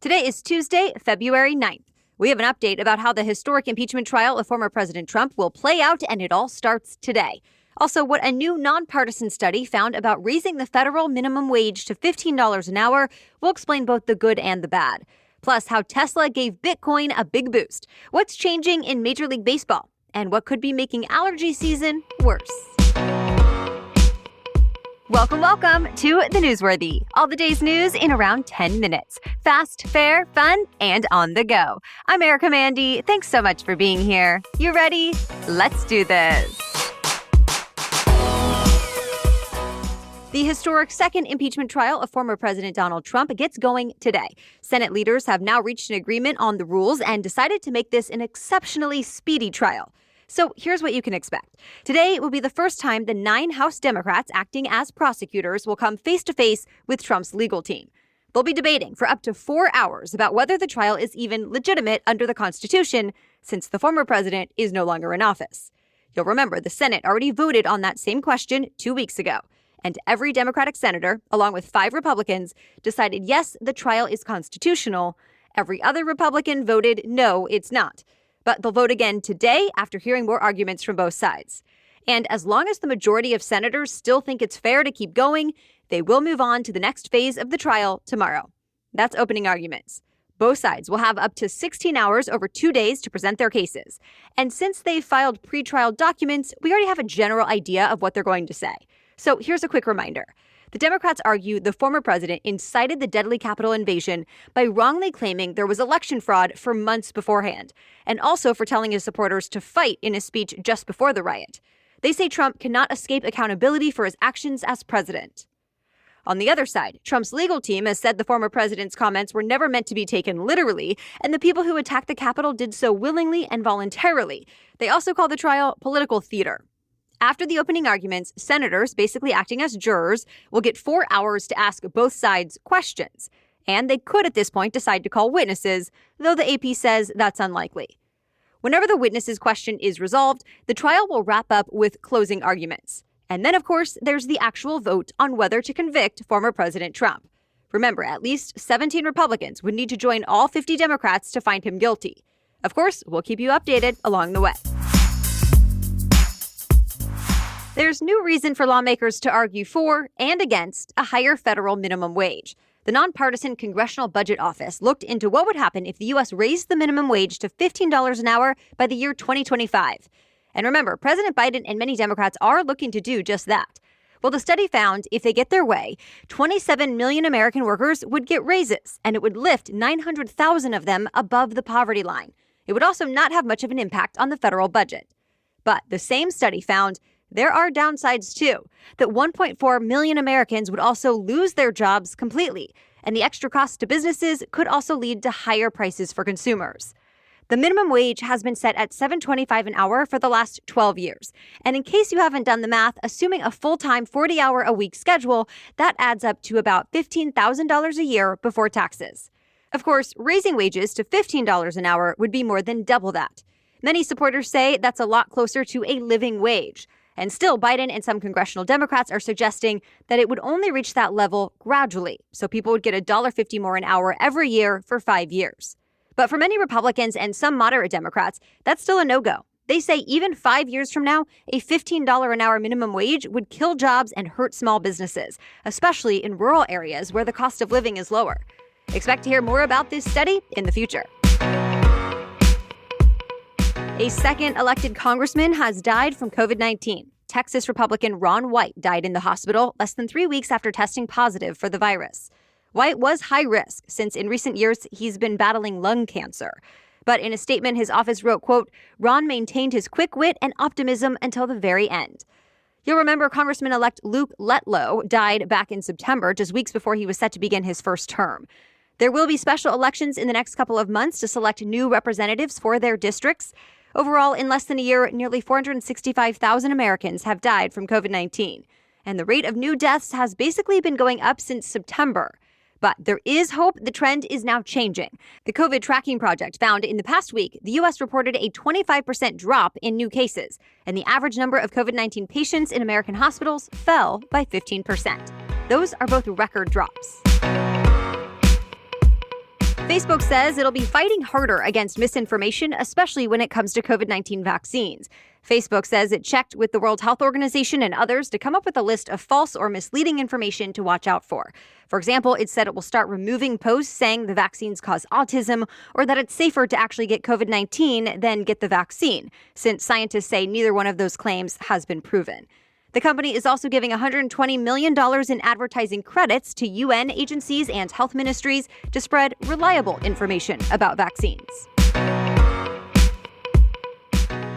Today is Tuesday, February 9th. We have an update about how the historic impeachment trial of former President Trump will play out, and it all starts today. Also, what a new nonpartisan study found about raising the federal minimum wage to $15 an hour. We'll explain both the good and the bad. Plus, how Tesla gave Bitcoin a big boost. What's changing in Major League Baseball? And what could be making allergy season worse? Welcome to The Newsworthy. All the day's news in around 10 minutes. Fast, fair, fun, and on the go. I'm Erica Mandy. Thanks so much for being here. You ready? Let's do this. The historic second impeachment trial of former President Donald Trump gets going today. Senate leaders have now reached an agreement on the rules and decided to make this an exceptionally speedy trial. So here's what you can expect. Today will be the first time the 9 House Democrats acting as prosecutors will come face-to-face with Trump's legal team. They'll be debating for up to 4 hours about whether the trial is even legitimate under the Constitution, since the former president is no longer in office. You'll remember the Senate already voted on that same question 2 weeks ago. And every Democratic senator, along with 5 Republicans, decided yes, the trial is constitutional. Every other Republican voted no, it's not. But they'll vote again today after hearing more arguments from both sides. And as long as the majority of senators still think it's fair to keep going, they will move on to the next phase of the trial tomorrow. That's opening arguments. Both sides will have up to 16 hours over 2 days to present their cases. And since they've filed pretrial documents, we already have a general idea of what they're going to say. So here's a quick reminder. The Democrats argue the former president incited the deadly Capitol invasion by wrongly claiming there was election fraud for months beforehand, and also for telling his supporters to fight in a speech just before the riot. They say Trump cannot escape accountability for his actions as president. On the other side, Trump's legal team has said the former president's comments were never meant to be taken literally, and the people who attacked the Capitol did so willingly and voluntarily. They also call the trial political theater. After the opening arguments, senators, basically acting as jurors, will get 4 hours to ask both sides questions. And they could at this point decide to call witnesses, though the AP says that's unlikely. Whenever the witnesses' question is resolved, the trial will wrap up with closing arguments. And then, of course, there's the actual vote on whether to convict former President Trump. Remember, at least 17 Republicans would need to join all 50 Democrats to find him guilty. Of course, we'll keep you updated along the way. There's new reason for lawmakers to argue for and against a higher federal minimum wage. The nonpartisan Congressional Budget Office looked into what would happen if the U.S. raised the minimum wage to $15 an hour by the year 2025. And remember, President Biden and many Democrats are looking to do just that. Well, the study found if they get their way, 27 million American workers would get raises, and it would lift 900,000 of them above the poverty line. It would also not have much of an impact on the federal budget. But the same study found there are downsides, too, that 1.4 million Americans would also lose their jobs completely, and the extra cost to businesses could also lead to higher prices for consumers. The minimum wage has been set at $7.25 an hour for the last 12 years. And in case you haven't done the math, assuming a full-time 40-hour-a-week schedule, that adds up to about $15,000 a year before taxes. Of course, raising wages to $15 an hour would be more than double that. Many supporters say that's a lot closer to a living wage. And still, Biden and some congressional Democrats are suggesting that it would only reach that level gradually, so people would get $1.50 more an hour every year for 5 years. But for many Republicans and some moderate Democrats, that's still a no-go. They say even 5 years from now, a $15 an hour minimum wage would kill jobs and hurt small businesses, especially in rural areas where the cost of living is lower. Expect to hear more about this study in the future. A second elected congressman has died from COVID-19. Texas Republican Ron White died in the hospital less than 3 weeks after testing positive for the virus. White was high risk since in recent years he's been battling lung cancer. But in a statement, his office wrote, quote, "Ron maintained his quick wit and optimism until the very end." You'll remember Congressman-elect Luke Letlow died back in September, just weeks before he was set to begin his first term. There will be special elections in the next couple of months to select new representatives for their districts. Overall, in less than a year, nearly 465,000 Americans have died from COVID-19. And the rate of new deaths has basically been going up since September. But there is hope the trend is now changing. The COVID Tracking Project found in the past week, the U.S. reported a 25% drop in new cases, and the average number of COVID-19 patients in American hospitals fell by 15%. Those are both record drops. Facebook says it'll be fighting harder against misinformation, especially when it comes to COVID-19 vaccines. Facebook says it checked with the World Health Organization and others to come up with a list of false or misleading information to watch out for. For example, it said it will start removing posts saying the vaccines cause autism or that it's safer to actually get COVID-19 than get the vaccine, since scientists say neither one of those claims has been proven. The company is also giving $120 million in advertising credits to UN agencies and health ministries to spread reliable information about vaccines.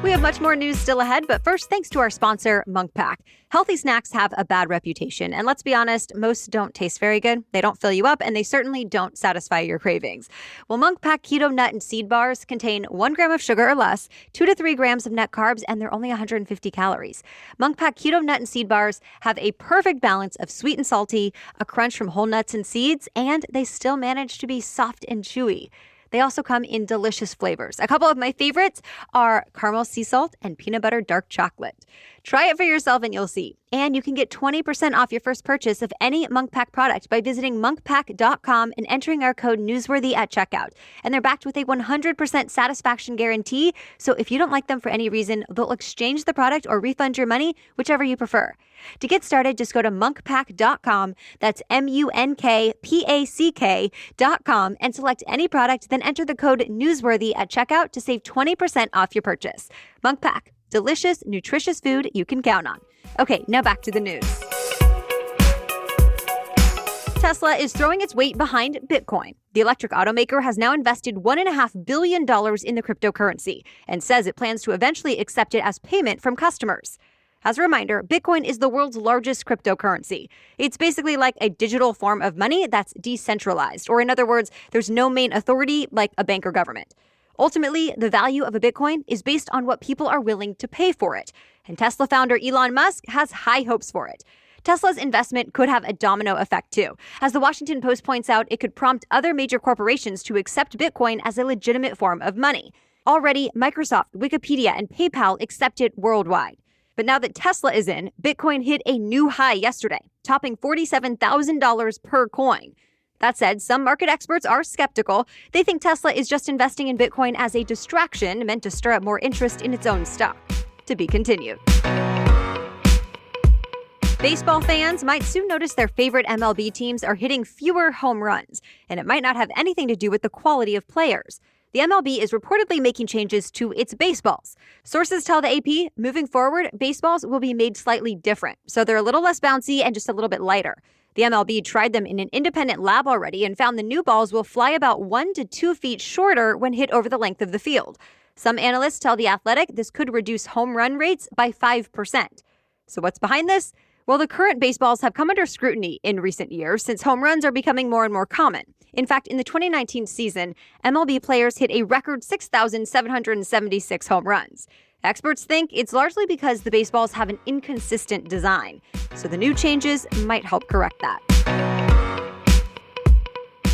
We have much more news still ahead, but first, thanks to our sponsor, MunkPack. Healthy snacks have a bad reputation, and let's be honest, most don't taste very good. They don't fill you up, and they certainly don't satisfy your cravings. Well, MunkPack Keto Nut and Seed Bars contain 1 gram of sugar or less, 2 to 3 grams of net carbs, and they're only 150 calories. MunkPack Keto Nut and Seed Bars have a perfect balance of sweet and salty, a crunch from whole nuts and seeds, and they still manage to be soft and chewy. They also come in delicious flavors. A couple of my favorites are caramel sea salt and peanut butter dark chocolate. Try it for yourself and you'll see. And you can get 20% off your first purchase of any MunkPack product by visiting monkpack.com and entering our code newsworthy at checkout. And they're backed with a 100% satisfaction guarantee. So if you don't like them for any reason, they'll exchange the product or refund your money, whichever you prefer. To get started, just go to monkpack.com. That's monkpack.com and select any product, then enter the code newsworthy at checkout to save 20% off your purchase. MunkPack. Delicious, nutritious food you can count on. Okay, now back to the news. Tesla is throwing its weight behind Bitcoin. The electric automaker has now invested $1.5 billion in the cryptocurrency and says it plans to eventually accept it as payment from customers. As a reminder, Bitcoin is the world's largest cryptocurrency. It's basically like a digital form of money that's decentralized, or in other words, there's no main authority like a bank or government. Ultimately, the value of a Bitcoin is based on what people are willing to pay for it. And Tesla founder Elon Musk has high hopes for it. Tesla's investment could have a domino effect, too. As the Washington Post points out, it could prompt other major corporations to accept Bitcoin as a legitimate form of money. Already, Microsoft, Wikipedia, and PayPal accept it worldwide. But now that Tesla is in, Bitcoin hit a new high yesterday, topping $47,000 per coin. That said, some market experts are skeptical. They think Tesla is just investing in Bitcoin as a distraction meant to stir up more interest in its own stock. To be continued. Baseball fans might soon notice their favorite MLB teams are hitting fewer home runs, and it might not have anything to do with the quality of players. The MLB is reportedly making changes to its baseballs. Sources tell the AP, moving forward, baseballs will be made slightly different, so they're a little less bouncy and just a little bit lighter. The MLB tried them in an independent lab already and found the new balls will fly about 1 to 2 feet shorter when hit over the length of the field. Some analysts tell The Athletic this could reduce home run rates by 5%. So what's behind this? Well, the current baseballs have come under scrutiny in recent years since home runs are becoming more and more common. In fact, in the 2019 season, MLB players hit a record 6,776 home runs. Experts think it's largely because the baseballs have an inconsistent design, so the new changes might help correct that.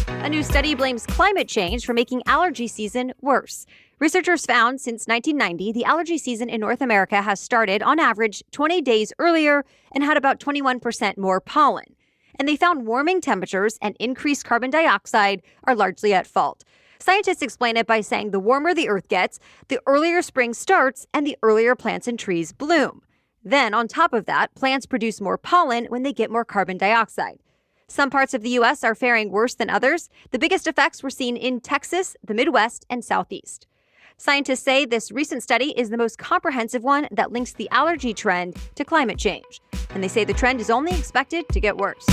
A new study blames climate change for making allergy season worse. Researchers found since 1990, the allergy season in North America has started, on average, 20 days earlier and had about 21% more pollen. And they found warming temperatures and increased carbon dioxide are largely at fault. Scientists explain it by saying the warmer the earth gets, the earlier spring starts, and the earlier plants and trees bloom. Then, on top of that, plants produce more pollen when they get more carbon dioxide. Some parts of the U.S. are faring worse than others. The biggest effects were seen in Texas, the Midwest, and Southeast. Scientists say this recent study is the most comprehensive one that links the allergy trend to climate change. And they say the trend is only expected to get worse.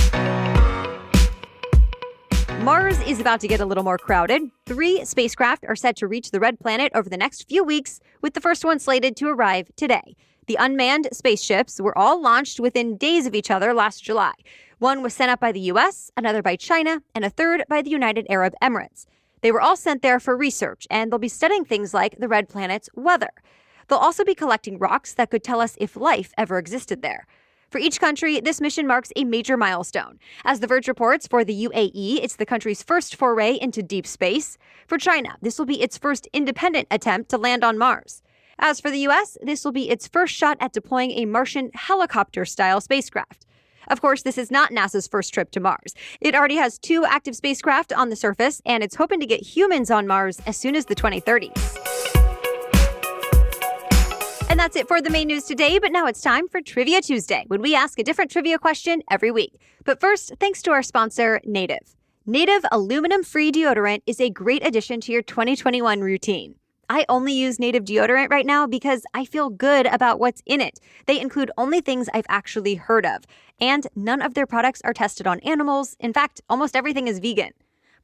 Mars is about to get a little more crowded. 3 spacecraft are set to reach the red planet over the next few weeks, with the first one slated to arrive today. The unmanned spaceships were all launched within days of each other last July. One was sent up by the U.S., another by China, and a third by the United Arab Emirates. They were all sent there for research, and they'll be studying things like the red planet's weather. They'll also be collecting rocks that could tell us if life ever existed there. For each country, this mission marks a major milestone. As The Verge reports, for the UAE, it's the country's first foray into deep space. For China, this will be its first independent attempt to land on Mars. As for the U.S., this will be its first shot at deploying a Martian helicopter-style spacecraft. Of course, this is not NASA's first trip to Mars. It already has 2 active spacecraft on the surface, and it's hoping to get humans on Mars as soon as the 2030s. And that's it for the main news today, but now it's time for Trivia Tuesday, when we ask a different trivia question every week. But first, thanks to our sponsor, Native. Native aluminum-free deodorant is a great addition to your 2021 routine. I only use Native deodorant right now because I feel good about what's in it. They include only things I've actually heard of, and none of their products are tested on animals. In fact, almost everything is vegan.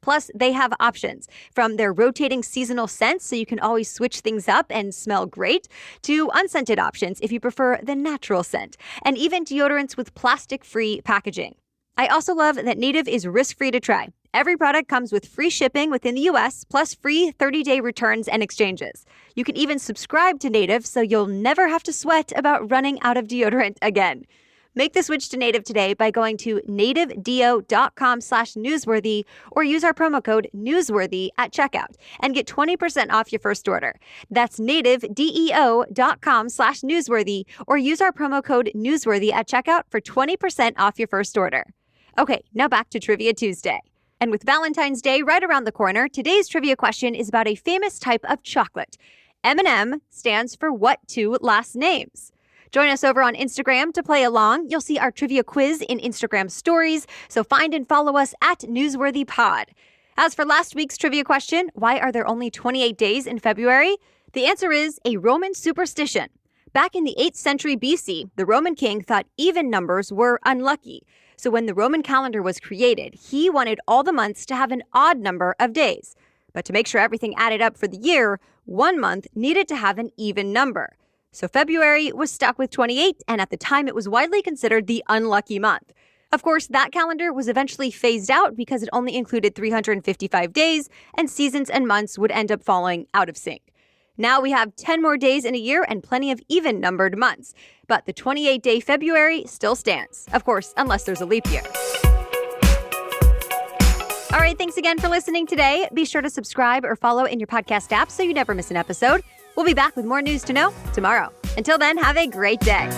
Plus, they have options, from their rotating seasonal scents so you can always switch things up and smell great, to unscented options if you prefer the natural scent, and even deodorants with plastic-free packaging. I also love that Native is risk-free to try. Every product comes with free shipping within the U.S., plus free 30-day returns and exchanges. You can even subscribe to Native so you'll never have to sweat about running out of deodorant again. Make the switch to Native today by going to nativedeo.com/newsworthy or use our promo code newsworthy at checkout and get 20% off your first order. That's nativedeo.com/newsworthy or use our promo code newsworthy at checkout for 20% off your first order. Okay, now back to Trivia Tuesday. And with Valentine's Day right around the corner, today's trivia question is about a famous type of chocolate. M&M stands for what 2 last names? Join us over on Instagram to play along. You'll see our trivia quiz in Instagram stories, so find and follow us at NewsworthyPod. As for last week's trivia question, why are there only 28 days in February? The answer is a Roman superstition. Back in the 8th century BC, the Roman king thought even numbers were unlucky. So when the Roman calendar was created, he wanted all the months to have an odd number of days. But to make sure everything added up for the year, one month needed to have an even number. So February was stuck with 28, and at the time it was widely considered the unlucky month. Of course, that calendar was eventually phased out because it only included 355 days, and seasons and months would end up falling out of sync. Now we have 10 more days in a year and plenty of even-numbered months. But the 28-day February still stands. Of course, unless there's a leap year. All right, thanks again for listening today. Be sure to subscribe or follow in your podcast app so you never miss an episode. We'll be back with more news to know tomorrow. Until then, have a great day.